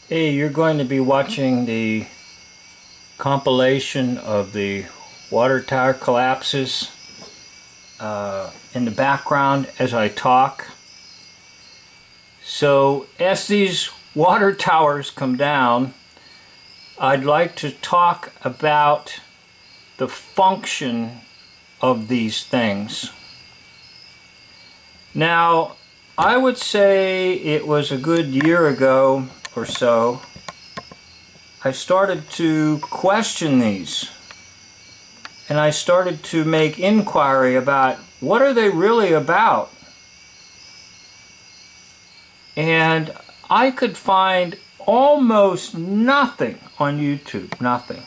Hey, you're going to be watching the compilation of the water tower collapses in the background as I talk. So as these water towers come down, I'd like to talk about the function of these things. Now, I would say it was a good year ago or so, I started to question these. And I started to make inquiry about what are they really about? And I could find almost nothing on YouTube, nothing.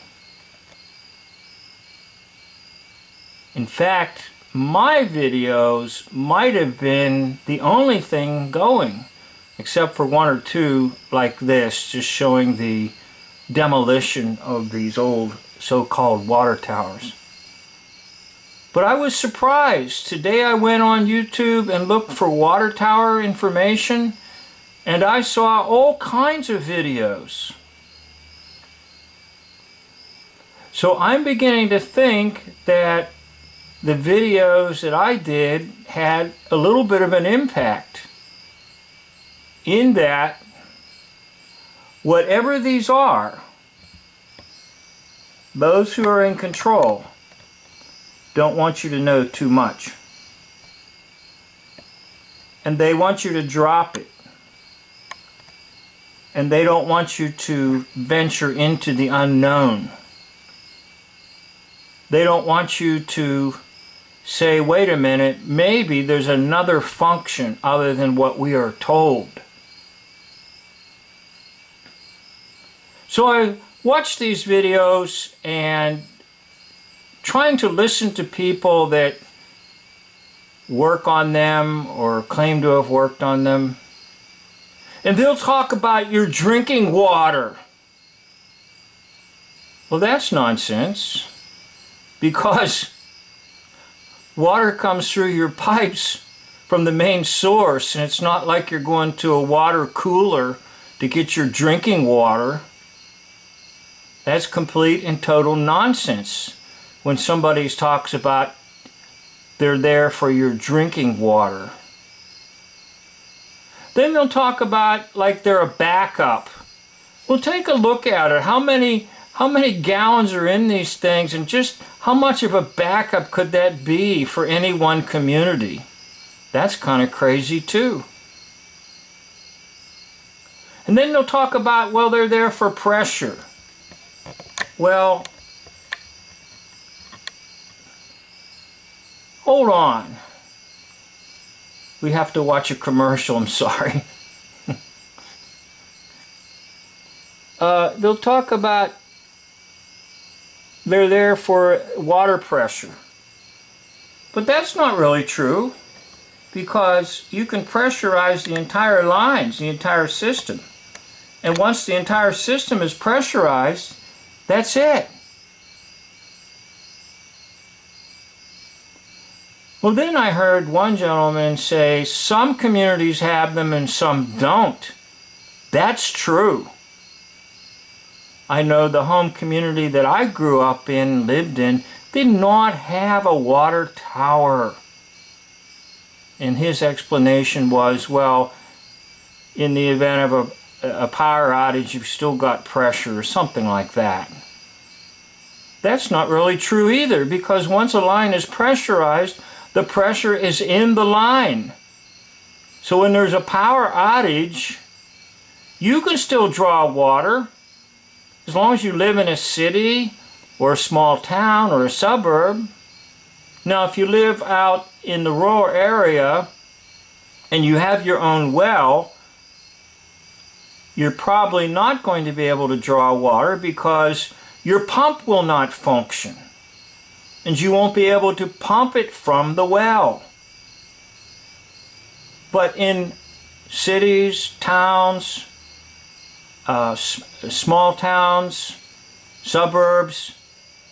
In fact, my videos might have been the only thing going, except for one or two like this, just showing the demolition of these old so-called water towers. But I was surprised. Today I went on YouTube and looked for water tower information, and I saw all kinds of videos. So I'm beginning to think that the videos that I did had a little bit of an impact, in that whatever these are, those who are in control don't want you to know too much. And they want you to drop it. And they don't want you to venture into the unknown. They don't want you to say, wait a minute, maybe there's another function other than what we are told. So I watched these videos and trying to listen to people that work on them or claim to have worked on them. And they'll talk about your drinking water. Well, that's nonsense, because water comes through your pipes from the main source, and it's not like you're going to a water cooler to get your drinking water. That's complete and total nonsense when somebody talks about they're there for your drinking water. Then they'll talk about like they're a backup. Well, take a look at it. How many gallons are in these things, and just how much of a backup could that be for any one community? That's kind of crazy too. And then they'll talk about, well, they're there for pressure. Well, hold on. We have to watch a commercial, I'm sorry. They'll talk about they're there for water pressure. But that's not really true, because you can pressurize the entire lines, the entire system. And once the entire system is pressurized, that's it. Well, then I heard one gentleman say some communities have them and some don't. That's true. I know the home community that I grew up in, lived in, did not have a water tower. And his explanation was, well, in the event of a power outage, you've still got pressure or something like that. That's not really true either, because once a line is pressurized, the pressure is in the line. So when there's a power outage, you can still draw water as long as you live in a city or a small town or a suburb. Now, if you live out in the rural area and you have your own well, you're probably not going to be able to draw water because your pump will not function, and you won't be able to pump it from the well. But in cities, towns, small towns, suburbs,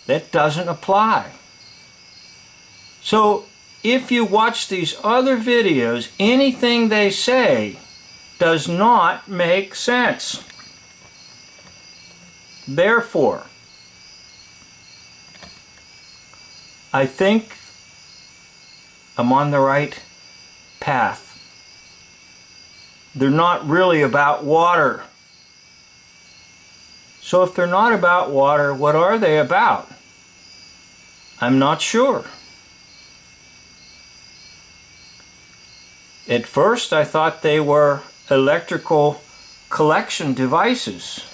that doesn't apply. So if you watch these other videos, anything they say does not make sense. Therefore, I think I'm on the right path. They're not really about water. So if they're not about water, what are they about? I'm not sure. At first, I thought they were electrical collection devices,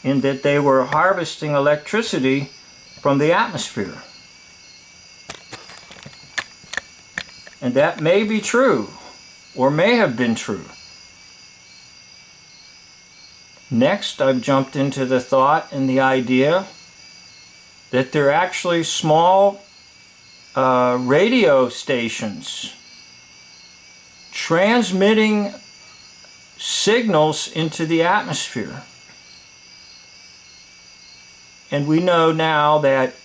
in that they were harvesting electricity from the atmosphere. And that may be true, or may have been true. Next, I've jumped into the thought and the idea that they're actually small radio stations transmitting signals into the atmosphere. And we know now that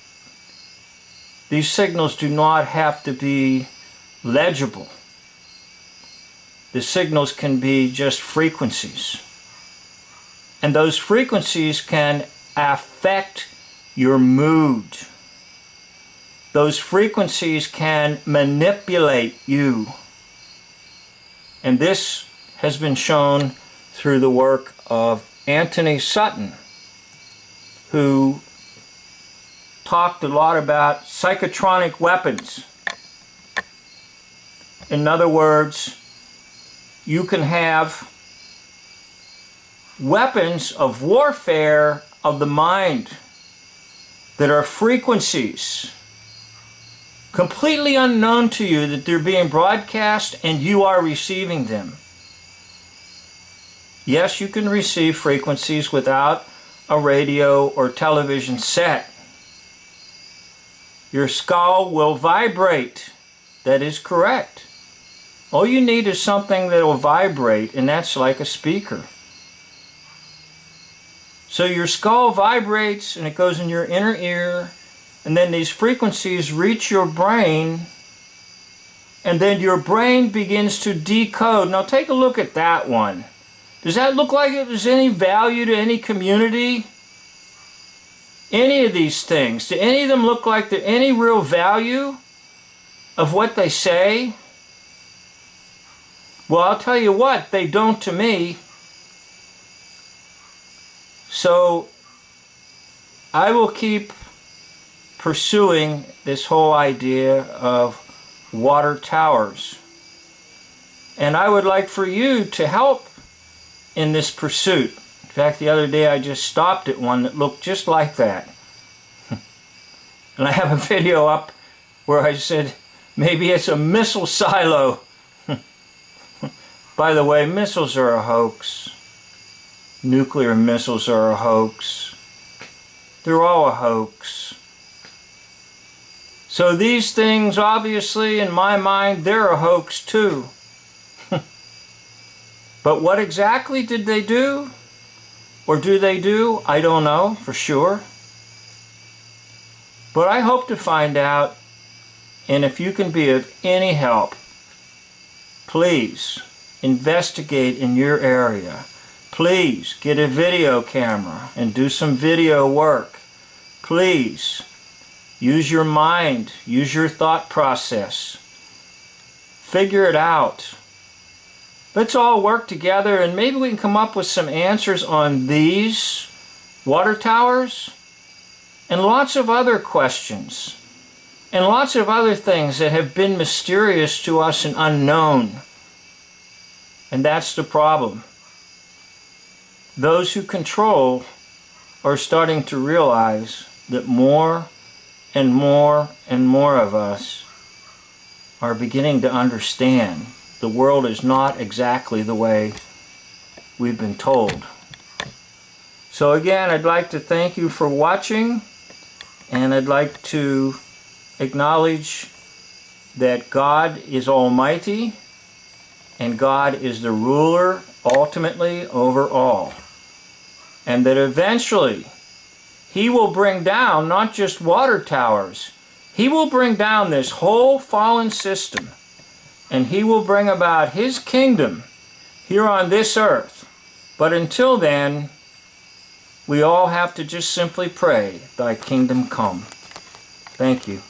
these signals do not have to be legible. The signals can be just frequencies. And those frequencies can affect your mood. Those frequencies can manipulate you. And this has been shown through the work of Anthony Sutton, who talked a lot about psychotronic weapons. In other words, you can have weapons of warfare of the mind that are frequencies completely unknown to you, that they're being broadcast and you are receiving them. Yes, you can receive frequencies without a radio or television set. Your skull will vibrate. That is correct. All you need is something that will vibrate, and that's like a speaker. So your skull vibrates and it goes in your inner ear, and then these frequencies reach your brain, and then your brain begins to decode. Now take a look at that one. Does that look like it has any value to any community? Any of these things? Do any of them look like there's any real value of what they say? Well, I'll tell you what, they don't to me. So I will keep pursuing this whole idea of water towers. And I would like for you to help in this pursuit. In fact, the other day I just stopped at one that looked just like that. And I have a video up where I said, maybe it's a missile silo. By the way, missiles are a hoax. Nuclear missiles are a hoax. They're all a hoax. So these things, obviously, in my mind, they're a hoax too. But what exactly did they do? Or do they do? I don't know for sure. But I hope to find out, and if you can be of any help, please investigate in your area. Please get a video camera and do some video work. Please use your mind, use your thought process. Figure it out. Let's all work together and maybe we can come up with some answers on these water towers and lots of other questions and lots of other things that have been mysterious to us and unknown. And that's the problem. Those who control are starting to realize that more and more and more of us are beginning to understand the world is not exactly the way we've been told. So again, I'd like to thank you for watching, and I'd like to acknowledge that God is almighty and God is the ruler ultimately over all, and that eventually He will bring down not just water towers, He will bring down this whole fallen system, and He will bring about His kingdom here on this earth. But until then, We all have to just simply pray, thy kingdom come. Thank you.